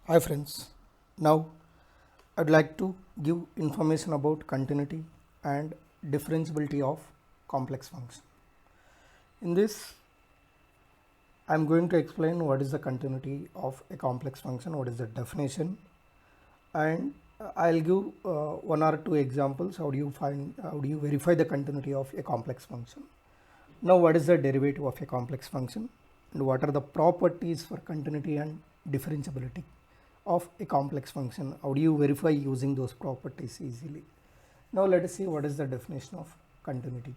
Hi friends, now I'd like to give information about continuity and differentiability of complex function. In this, I'm going to explain what is the continuity of a complex function, what is the definition, and I'll give one or two examples. How do you verify the continuity of a complex function? Now, what is the derivative of a complex function, and what are the properties for continuity and differentiability of a complex function? How do you verify using those properties easily? Now let us see what is the definition of continuity.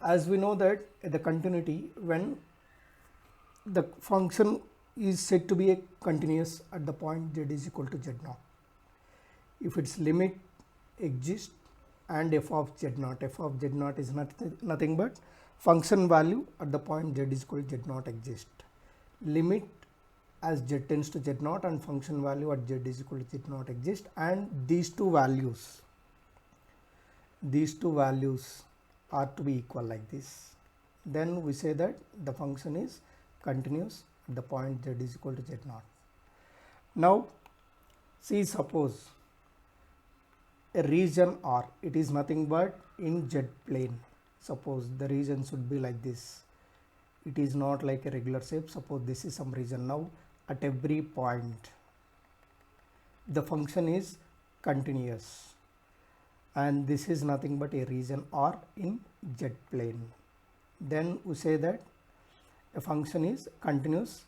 As we know that the continuity, when the function is said to be a continuous at the point z is equal to z0, if its limit exists and f of z0 is nothing but function value at the point z is equal to z0 exists, limit as z tends to z0 and function value at z is equal to z0 exist, and these two values are to be equal like this, then we say that the function is continuous at the point z is equal to z0. Now see, suppose a region R, it is nothing but in z plane. Suppose the region should be like this, it is not like a regular shape. Suppose this is some region. Now at every point the function is continuous, and this is nothing but a region R in z plane. Then we say that a function is continuous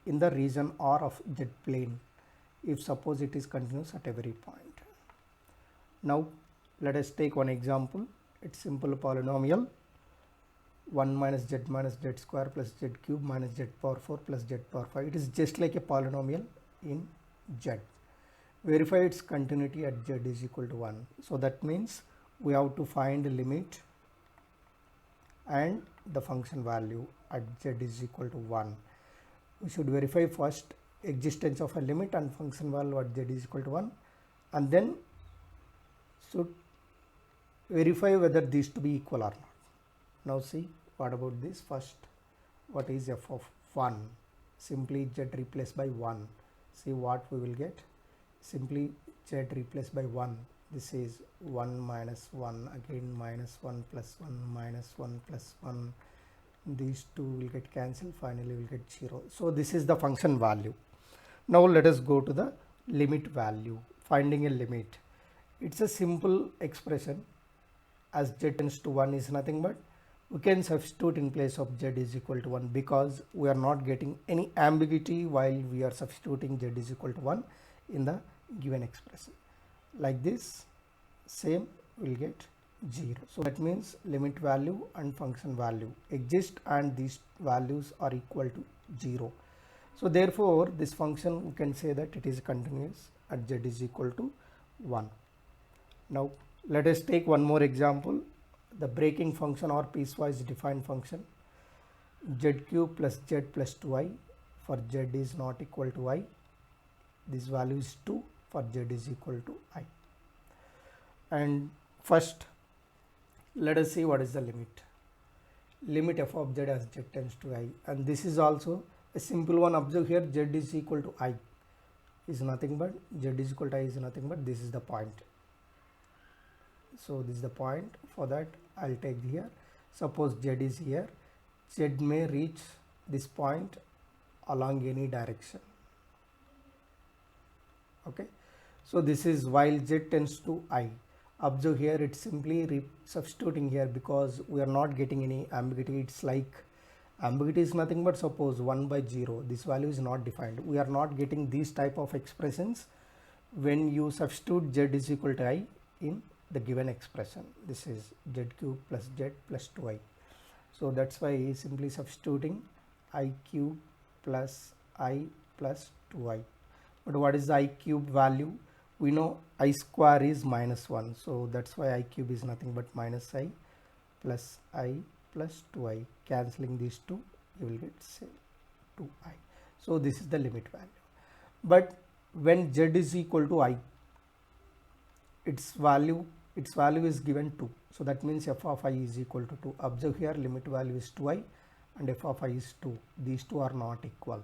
in the region R of z plane if suppose it is continuous at every point. Now let us take one example. It's simple polynomial 1 minus z square plus z cube minus z power 4 plus z power 5. It is just like a polynomial in z. Verify its continuity at z is equal to 1. So that means we have to find the limit and the function value at z is equal to 1. We should verify first existence of a limit and function value at z is equal to 1, and then should verify whether these to be equal or not. Now see, what about this? First, what is f of 1? Simply z replaced by 1. See what we will get. Simply z replaced by 1. This is 1 minus 1, again minus 1 plus 1 minus 1 plus 1. These two will get cancelled, finally we will get 0. So this is the function value. Now let us go to the limit value, finding a limit. It's a simple expression, as z tends to 1 is nothing but we can substitute in place of z is equal to 1, because we are not getting any ambiguity while we are substituting z is equal to 1 in the given expression. Like this, same will get 0. So that means limit value and function value exist and these values are equal to 0. So therefore this function we can say that it is continuous at z is equal to 1. Now let us take one more example, the breaking function or piecewise defined function z cube plus z plus 2i for z is not equal to I. This value is 2 for z is equal to I. And first let us see what is the limit. Limit f of z as z tends to I, and this is also a simple one. Observe here, z is equal to I is nothing but z is equal to I is nothing but this is the point. So this is the point. For that I'll take here, suppose z is here, z may reach this point along any direction. Okay, so this is while z tends to I. Observe here, it's simply substituting here because we are not getting any ambiguity. It's like ambiguity is nothing but suppose 1 by 0, this value is not defined. We are not getting these type of expressions when you substitute z is equal to I in the given expression. This is z cube plus z plus 2i. So that's why simply substituting I cube plus I plus 2i. But what is the I cube value? We know I square is minus 1. So that's why I cube is nothing but minus I plus 2i. Cancelling these two, you will get say 2i. So this is the limit value. But when z is equal to I, its value is given 2. So that means f of I is equal to 2. Observe here, limit value is 2i and f of I is 2. These two are not equal.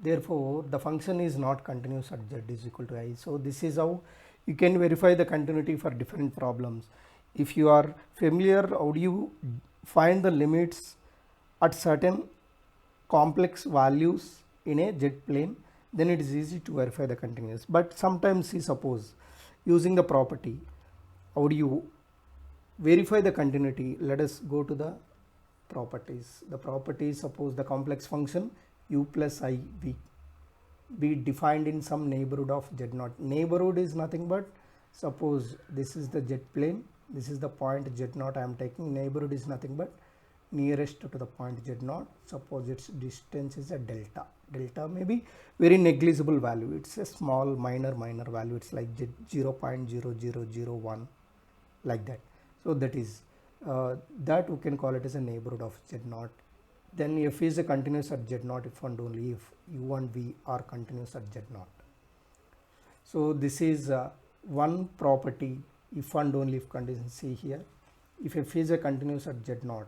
Therefore, the function is not continuous at z is equal to I. So this is how you can verify the continuity for different problems. If you are familiar, how do you find the limits at certain complex values in a z plane, then it is easy to verify the continuous. But sometimes, see, suppose using the property, how do you verify the continuity? Let us go to the properties. The properties, suppose the complex function u plus I be defined in some neighborhood of z0. Neighborhood is nothing but, suppose this is the z plane, this is the point z0 I am taking. Neighborhood is nothing but nearest to the point z0. Suppose its distance is a delta. Delta may be very negligible value, it's a small minor value, it's like 0.0001, like that. So that is that we can call it as a neighborhood of z0. Then f is a continuous at z0 if and only if u and v are continuous at z0. So this is one property, if and only if condition. See here, if f is a continuous at z0,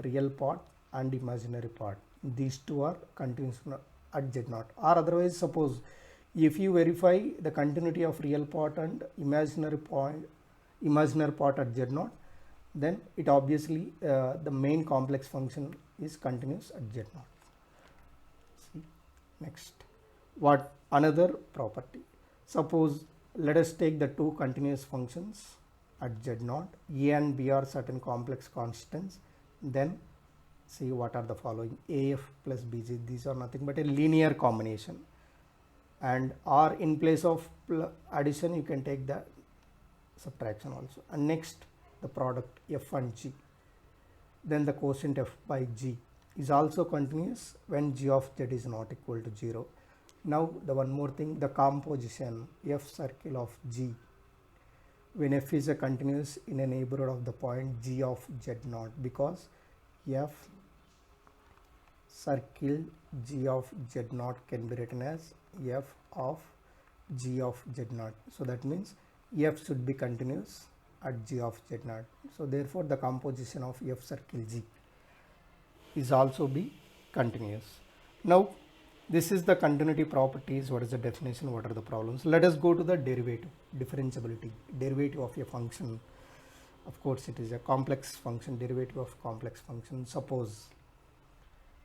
real part and imaginary part, these two are continuous at z0. Or otherwise, suppose if you verify the continuity of real part and imaginary part at z0, then it obviously the main complex function is continuous at z0. See, next, what another property? Suppose let us take the two continuous functions at z0, a and b are certain complex constants. Then see what are the following: af plus bg, these are nothing but a linear combination, and or in place of addition you can take the subtraction also. And next, the product f and g, then the quotient f by g is also continuous when g of z is not equal to 0. Now the one more thing, the composition f circle of g, when f is a continuous in a neighborhood of the point g of z0, because f circle g of z0 can be written as f of g of z0. So that means f should be continuous at g of z0. So therefore the composition of f circle g is also be continuous. Now this is the continuity properties. What is the definition? What are the problems? Let us go to the derivative, differentiability, derivative of a function. Of course it is a complex function, derivative of complex function. Suppose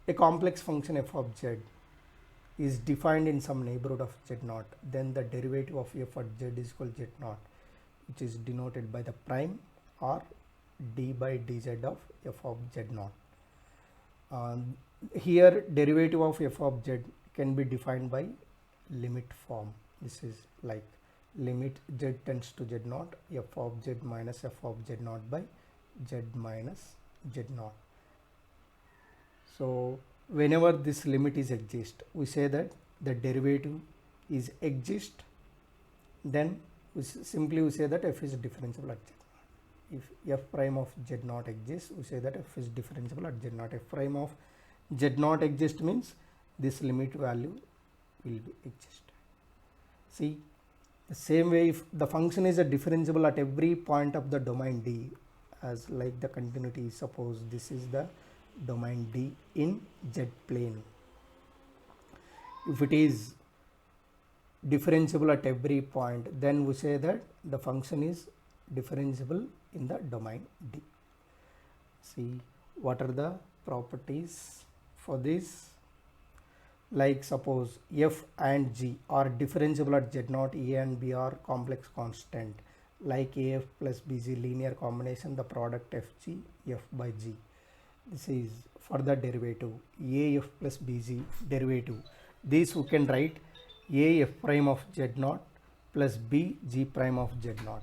a complex function f of z is defined in some neighborhood of z0, then the derivative of f at z is equal to z0, which is denoted by the prime or d by dz of f of z0. Here derivative of f of z can be defined by limit form. This is like limit z tends to z0, f of z minus f of z0 by z minus z0. So whenever this limit is exist, we say that the derivative is exist, then we simply say that f is differentiable at z. If f prime of z0 exists, we say that f is differentiable at z0. F prime of z0 exist means this limit value will be exist. See, the same way, if the function is a differentiable at every point of the domain D, as like the continuity, suppose this is the domain D in z plane. If it is differentiable at every point, then we say that the function is differentiable in the domain D. See, what are the properties for this? Like suppose f and g are differentiable at z0, a and b are complex constant, like af plus bg linear combination, the product fg f by g. This is for the derivative a f plus bg derivative. This we can write a f prime of z0 plus b g prime of z0,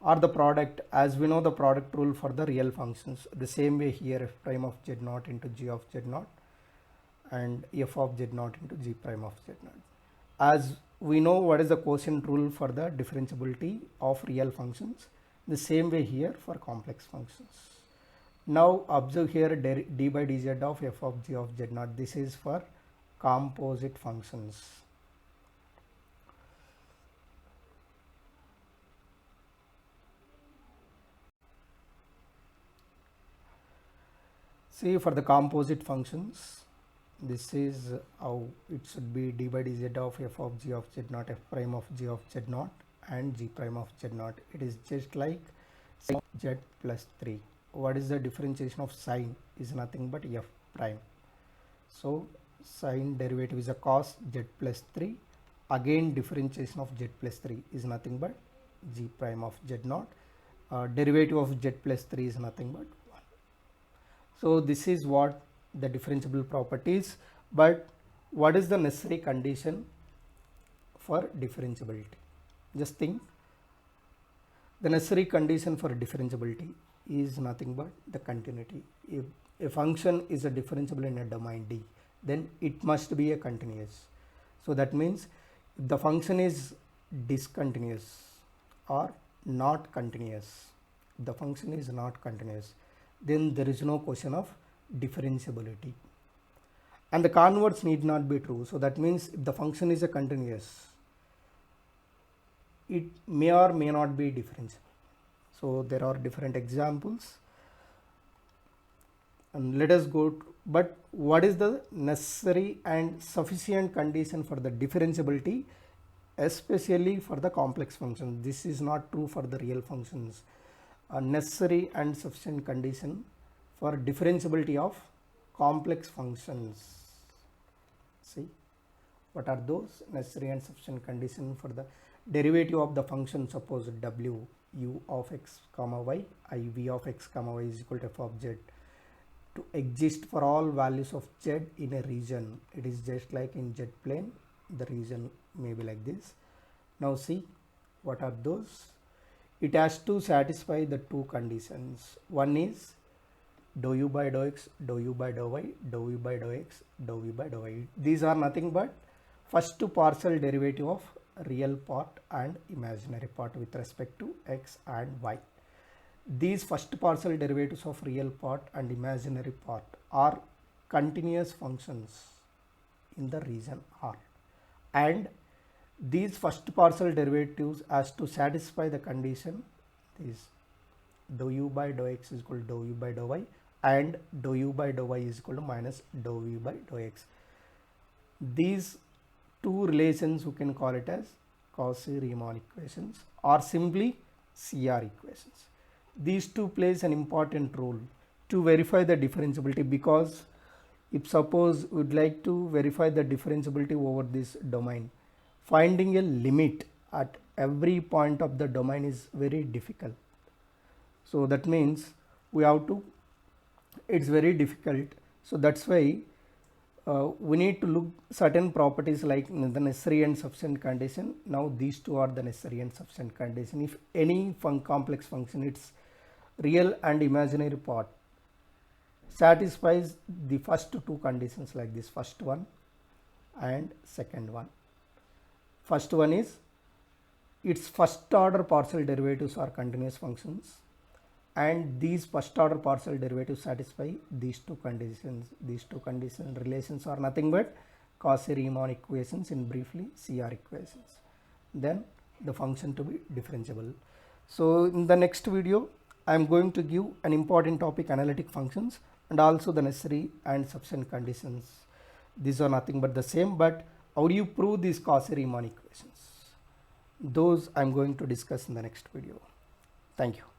or the product, as we know the product rule for the real functions. The same way here, f prime of z0 into g of z0 and f of z0 into g prime of z0. As we know what is the quotient rule for the differentiability of real functions, the same way here for complex functions. Now observe here d by dz of f of g of z0. This is for composite functions. See, for the composite functions, this is how it should be: d by dz of f of g of z naught, f prime of g of z naught, and g prime of z naught. It is just like sin z plus 3. What is the differentiation of sine? Is nothing but f prime. So sine derivative is a cos z plus 3. Again differentiation of z plus 3 is nothing but g prime of z naught. Derivative of z plus 3 is nothing but 1. So this is what the differentiable properties. But what is the necessary condition for differentiability? Just think, the necessary condition for differentiability is nothing but the continuity. If a function is a differentiable in a domain D, then it must be a continuous. So that means if the function is discontinuous or not continuous, if the function is not continuous, then there is no question of differentiability. And the converse need not be true. So that means if the function is a continuous, it may or may not be differentiable. So there are different examples, and let us go to, but what is the necessary and sufficient condition for the differentiability, especially for the complex functions? This is not true for the real functions. A necessary and sufficient condition for differentiability of complex functions. See, what are those necessary and sufficient condition for the derivative of the function? Suppose w u of x comma y, I v of x comma y is equal to f of z to exist for all values of z in a region. It is just like in z plane, the region may be like this. Now see, what are those? It has to satisfy the two conditions. One is dou u by dou x, dou u by dou y, dou u by dou x, dou u by dou y. These are nothing but first partial derivative of real part and imaginary part with respect to x and y. These first partial derivatives of real part and imaginary part are continuous functions in the region R, and these first partial derivatives has to satisfy the condition is dou u by dou x is equal to dou u by dou y, and dou u by dou y is equal to minus dou u by dou x. These two relations you can call it as Cauchy-Riemann equations or simply CR equations. These two plays an important role to verify the differentiability, because if suppose we would like to verify the differentiability over this domain, finding a limit at every point of the domain is very difficult. So that means we have to, it's very difficult. So that's why we need to look certain properties like the necessary and sufficient condition. Now these two are the necessary and sufficient condition. If any complex function, its real and imaginary part satisfies the first two conditions like this, first one and second one. First one is its first order partial derivatives are continuous functions, and these first order partial derivatives satisfy these two conditions. These two condition relations are nothing but Cauchy-Riemann equations, in briefly CR equations. Then the function to be differentiable. So in the next video I am going to give an important topic, analytic functions, and also the necessary and sufficient conditions. These are nothing but the same, but how do you prove these Cauchy-Riemann equations? Those I am going to discuss in the next video. Thank you.